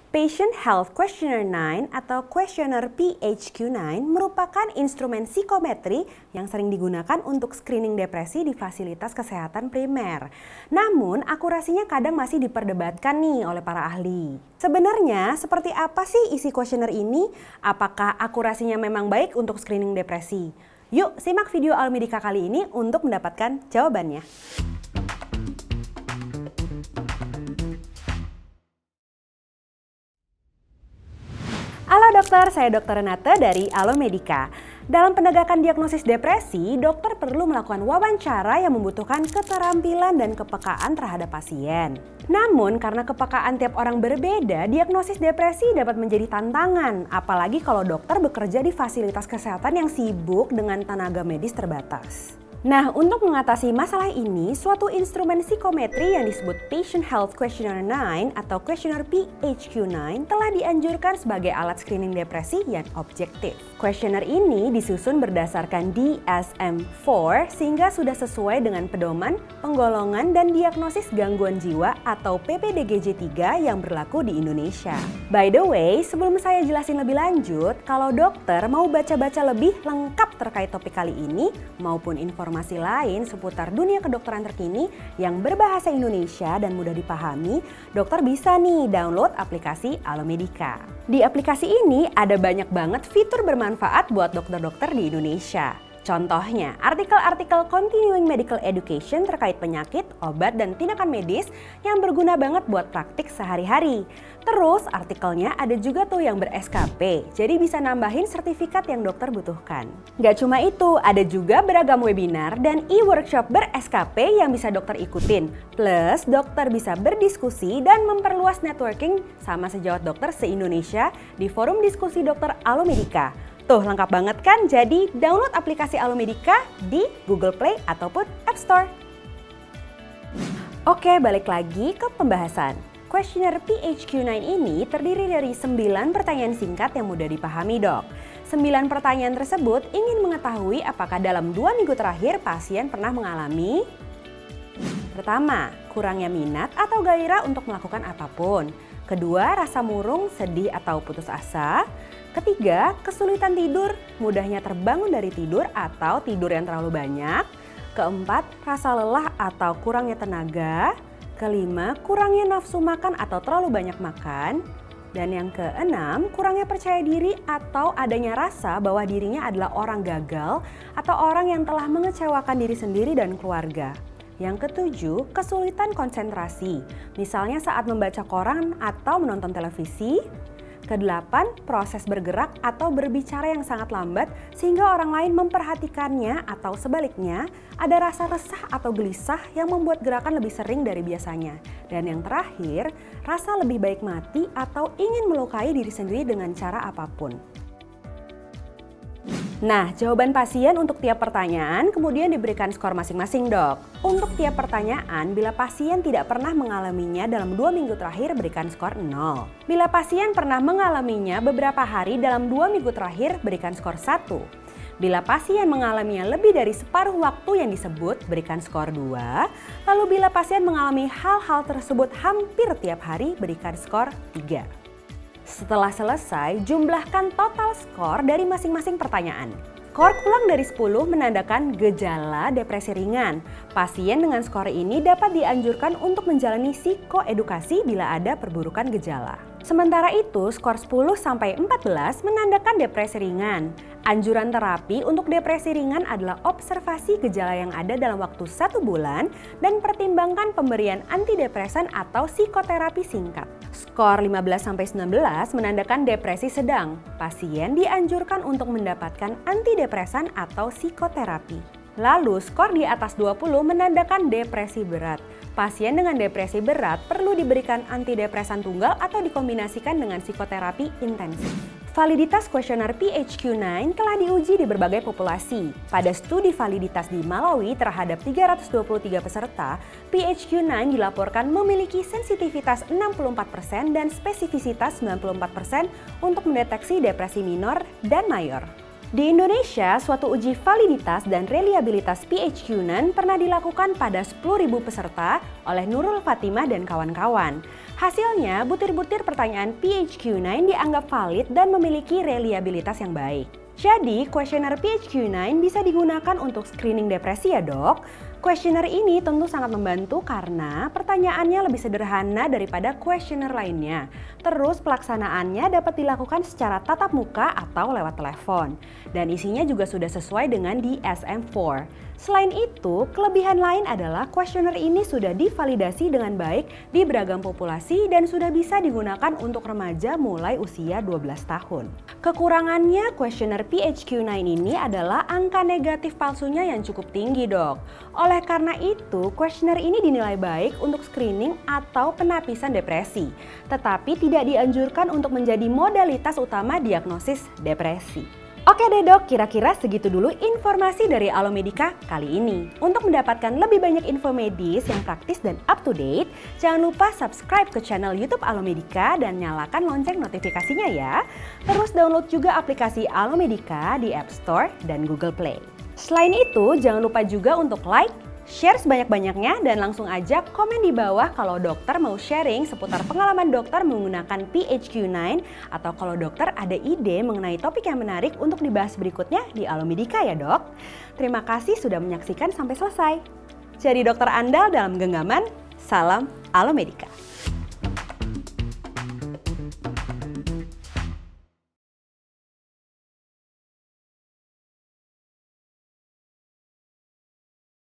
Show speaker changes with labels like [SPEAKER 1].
[SPEAKER 1] Patient Health Questionnaire 9 atau Questionnaire PHQ-9 merupakan instrumen psikometri yang sering digunakan untuk screening depresi di fasilitas kesehatan primer. Namun, akurasinya kadang masih diperdebatkan nih oleh para ahli. Sebenarnya, seperti apa sih isi kuesioner ini? Apakah akurasinya memang baik untuk screening depresi? Yuk, simak video Almedika kali ini untuk mendapatkan jawabannya. Halo dokter, saya Dr. Renata dari Almedika. Dalam penegakan diagnosis depresi, dokter perlu melakukan wawancara yang membutuhkan keterampilan dan kepekaan terhadap pasien. Namun, karena kepekaan tiap orang berbeda, diagnosis depresi dapat menjadi tantangan, apalagi kalau dokter bekerja di fasilitas kesehatan yang sibuk dengan tenaga medis terbatas. Nah, untuk mengatasi masalah ini, suatu instrumen psikometri yang disebut Patient Health Questionnaire 9 atau Questionnaire PHQ-9 telah dianjurkan sebagai alat screening depresi yang objektif. Questionnaire ini disusun berdasarkan DSM-4 sehingga sudah sesuai dengan pedoman, penggolongan, dan diagnosis gangguan jiwa atau PPDG-3 yang berlaku di Indonesia. By the way, sebelum saya jelasin lebih lanjut, kalau dokter mau baca-baca lebih lengkap terkait topik kali ini maupun informasi lain seputar dunia kedokteran terkini yang berbahasa Indonesia dan mudah dipahami, dokter bisa nih download aplikasi Almedika. Di aplikasi ini ada banyak banget fitur bermanfaat buat dokter-dokter di Indonesia. Contohnya, artikel-artikel continuing medical education terkait penyakit, obat, dan tindakan medis yang berguna banget buat praktik sehari-hari. Terus artikelnya ada juga tuh yang ber-SKP, jadi bisa nambahin sertifikat yang dokter butuhkan. Gak cuma itu, ada juga beragam webinar dan e-workshop ber-SKP yang bisa dokter ikutin. Plus, dokter bisa berdiskusi dan memperluas networking sama sejawat dokter se-Indonesia di forum diskusi dokter Almedika. Tuh, lengkap banget kan? Jadi download aplikasi Almedika di Google Play ataupun App Store. Oke, balik lagi ke pembahasan. Questionnaire PHQ-9 ini terdiri dari 9 pertanyaan singkat yang mudah dipahami, dok. 9 pertanyaan tersebut ingin mengetahui apakah dalam 2 minggu terakhir pasien pernah mengalami: pertama, kurangnya minat atau gairah untuk melakukan apapun. Kedua, rasa murung, sedih atau putus asa. Ketiga, kesulitan tidur, mudahnya terbangun dari tidur atau tidur yang terlalu banyak. Keempat, rasa lelah atau kurangnya tenaga. Kelima, kurangnya nafsu makan atau terlalu banyak makan. Dan yang keenam, kurangnya percaya diri atau adanya rasa bahwa dirinya adalah orang gagal atau orang yang telah mengecewakan diri sendiri dan keluarga. Yang ketujuh, kesulitan konsentrasi, misalnya saat membaca koran atau menonton televisi. Kedelapan, proses bergerak atau berbicara yang sangat lambat sehingga orang lain memperhatikannya atau sebaliknya, ada rasa resah atau gelisah yang membuat gerakan lebih sering dari biasanya. Dan yang terakhir, rasa lebih baik mati atau ingin melukai diri sendiri dengan cara apapun. Nah, jawaban pasien untuk tiap pertanyaan kemudian diberikan skor masing-masing, dok. Untuk tiap pertanyaan, bila pasien tidak pernah mengalaminya dalam 2 minggu terakhir, berikan skor 0. Bila pasien pernah mengalaminya beberapa hari dalam 2 minggu terakhir, berikan skor 1. Bila pasien mengalaminya lebih dari separuh waktu yang disebut, berikan skor 2. Lalu bila pasien mengalami hal-hal tersebut hampir tiap hari, berikan skor 3. Setelah selesai, jumlahkan total skor dari masing-masing pertanyaan. Skor kurang dari 10 menandakan gejala depresi ringan. Pasien dengan skor ini dapat dianjurkan untuk menjalani psikoedukasi bila ada perburukan gejala. Sementara itu, skor 10-14 menandakan depresi ringan. Anjuran terapi untuk depresi ringan adalah observasi gejala yang ada dalam waktu 1 bulan dan pertimbangkan pemberian antidepresan atau psikoterapi singkat. Skor 15-19 menandakan depresi sedang. Pasien dianjurkan untuk mendapatkan antidepresan atau psikoterapi. Lalu skor di atas 20 menandakan depresi berat. Pasien dengan depresi berat perlu diberikan antidepresan tunggal atau dikombinasikan dengan psikoterapi intensif. Validitas kuesioner PHQ-9 telah diuji di berbagai populasi. Pada studi validitas di Malawi terhadap 323 peserta, PHQ-9 dilaporkan memiliki sensitivitas 64% dan spesifisitas 94% untuk mendeteksi depresi minor dan mayor. Di Indonesia, suatu uji validitas dan reliabilitas PHQ-9 pernah dilakukan pada 10.000 peserta oleh Nurul Fatimah dan kawan-kawan. Hasilnya, butir-butir pertanyaan PHQ-9 dianggap valid dan memiliki reliabilitas yang baik. Jadi, kuesioner PHQ-9 bisa digunakan untuk screening depresi ya dok. Kuesioner ini tentu sangat membantu karena pertanyaannya lebih sederhana daripada kuesioner lainnya. Terus pelaksanaannya dapat dilakukan secara tatap muka atau lewat telepon. Dan isinya juga sudah sesuai dengan DSM-4. Selain itu, kelebihan lain adalah kuesioner ini sudah divalidasi dengan baik di beragam populasi dan sudah bisa digunakan untuk remaja mulai usia 12 tahun. Kekurangannya kuesioner PHQ-9 ini adalah angka negatif palsunya yang cukup tinggi dok. Oleh karena itu, kuesioner ini dinilai baik untuk screening atau penapisan depresi, tetapi tidak dianjurkan untuk menjadi modalitas utama diagnosis depresi. Oke deh dok, kira-kira segitu dulu informasi dari Alomedica kali ini. Untuk mendapatkan lebih banyak info medis yang praktis dan up to date, jangan lupa subscribe ke channel YouTube Alomedica dan nyalakan lonceng notifikasinya ya. Terus download juga aplikasi Alomedica di App Store dan Google Play. Selain itu, jangan lupa juga untuk like, share sebanyak-banyaknya dan langsung aja komen di bawah kalau dokter mau sharing seputar pengalaman dokter menggunakan PHQ-9 atau kalau dokter ada ide mengenai topik yang menarik untuk dibahas berikutnya di Alomedica ya dok. Terima kasih sudah menyaksikan sampai selesai. Jadi dokter andal dalam genggaman, salam Alomedica.